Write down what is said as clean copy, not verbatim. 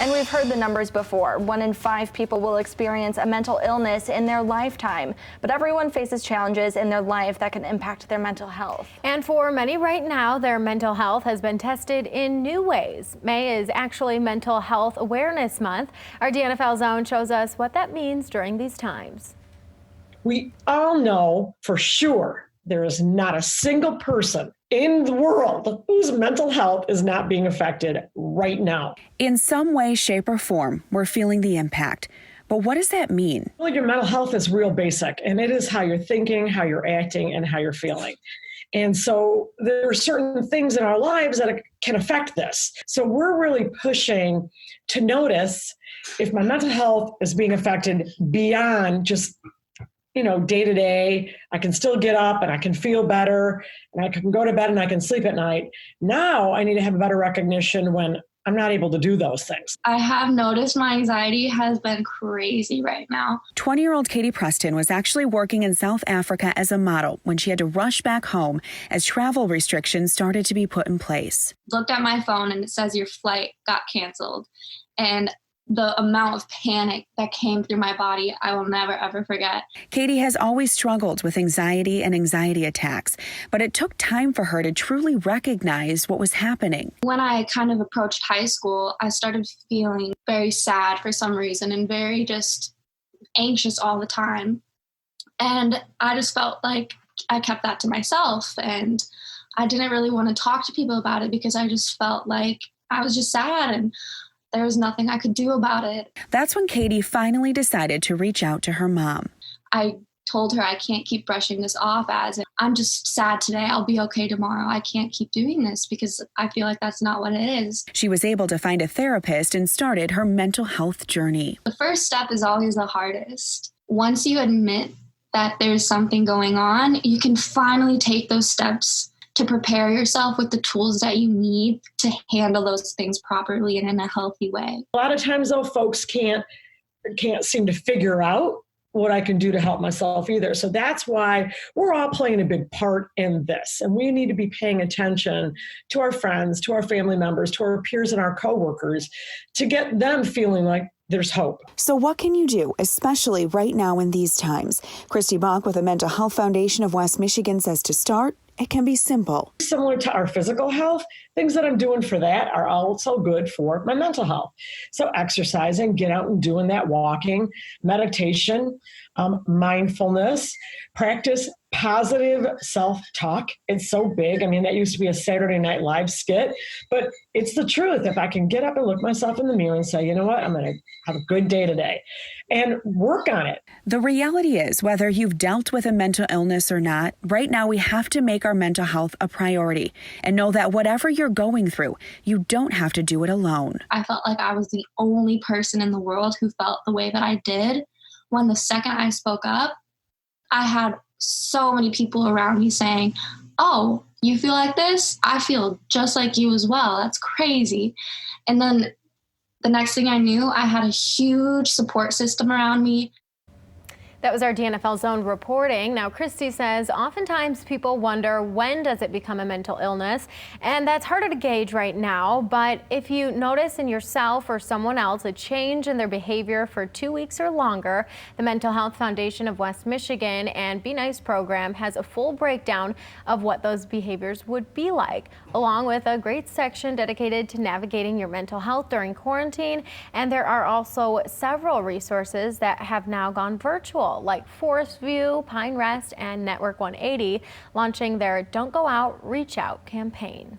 And we've heard the numbers before. 1 in 5 people will experience a mental illness in their lifetime. But everyone faces challenges in their life that can impact their mental health. And for many right now, their mental health has been tested in new ways. May is actually Mental Health Awareness Month. Our DNFL Zone shows us what that means during these times. We all know for sure there is not a single person in the world whose mental health is not being affected right now. In some way, shape, or form, we're feeling the impact. But what does that mean? Well, your mental health is real basic, and it is how you're thinking, how you're acting, and how you're feeling. And so there are certain things in our lives that can affect this. So we're really pushing to notice if my mental health is being affected beyond just day to day. I can still get up and I can feel better and I can go to bed and I can sleep at night. Now I need to have a better recognition when I'm not able to do those things. I have noticed my anxiety has been crazy right now. 20-year-old Katie Preston was actually working in South Africa as a model when she had to rush back home as travel restrictions started to be put in place. Looked at my phone and it says your flight got canceled. And the amount of panic that came through my body, I will never, ever forget. Katie has always struggled with anxiety and anxiety attacks, but it took time for her to truly recognize what was happening. When I kind of approached high school, I started feeling very sad for some reason and very just anxious all the time. And I just felt like I kept that to myself, and I didn't really want to talk to people about it because I just felt like I was just sad and there was nothing I could do about it. That's when Katie finally decided to reach out to her mom. I told her I can't keep brushing this off as I'm just sad today. I'll be okay tomorrow. I can't keep doing this because I feel like that's not what it is. She was able to find a therapist and started her mental health journey. The first step is always the hardest. Once you admit that there's something going on, you can finally take those steps to prepare yourself with the tools that you need to handle those things properly and in a healthy way. A lot of times, though, folks can't seem to figure out what I can do to help myself either. So that's why we're all playing a big part in this. And we need to be paying attention to our friends, to our family members, to our peers and our coworkers to get them feeling like there's hope. So what can you do, especially right now in these times? Christy Bach with the Mental Health Foundation of West Michigan says to start, it can be simple. Similar to our physical health, things that I'm doing for that are also good for my mental health. So exercising, get out and doing that, walking, meditation, mindfulness, practice positive self-talk. It's so big. I mean, that used to be a Saturday Night Live skit, but it's the truth. If I can get up and look myself in the mirror and say, you know what, I'm going to have a good day today and work on it. The reality is, whether you've dealt with a mental illness or not, right now we have to make our mental health a priority and know that whatever you're going through, you don't have to do it alone. I felt like I was the only person in the world who felt the way that I did. When the second I spoke up, I had so many people around me saying, oh, you feel like this? I feel just like you as well. That's crazy. And then the next thing I knew, I had a huge support system around me. That was our DNFL Zone reporting. Now, Christy says oftentimes people wonder, when does it become a mental illness? And that's harder to gauge right now. But if you notice in yourself or someone else a change in their behavior for 2 weeks or longer, the Mental Health Foundation of West Michigan and Be Nice program has a full breakdown of what those behaviors would be like, along with a great section dedicated to navigating your mental health during quarantine. And there are also several resources that have now gone virtual, like Forest View, Pine Rest, and Network 180, launching their Don't Go Out, Reach Out campaign.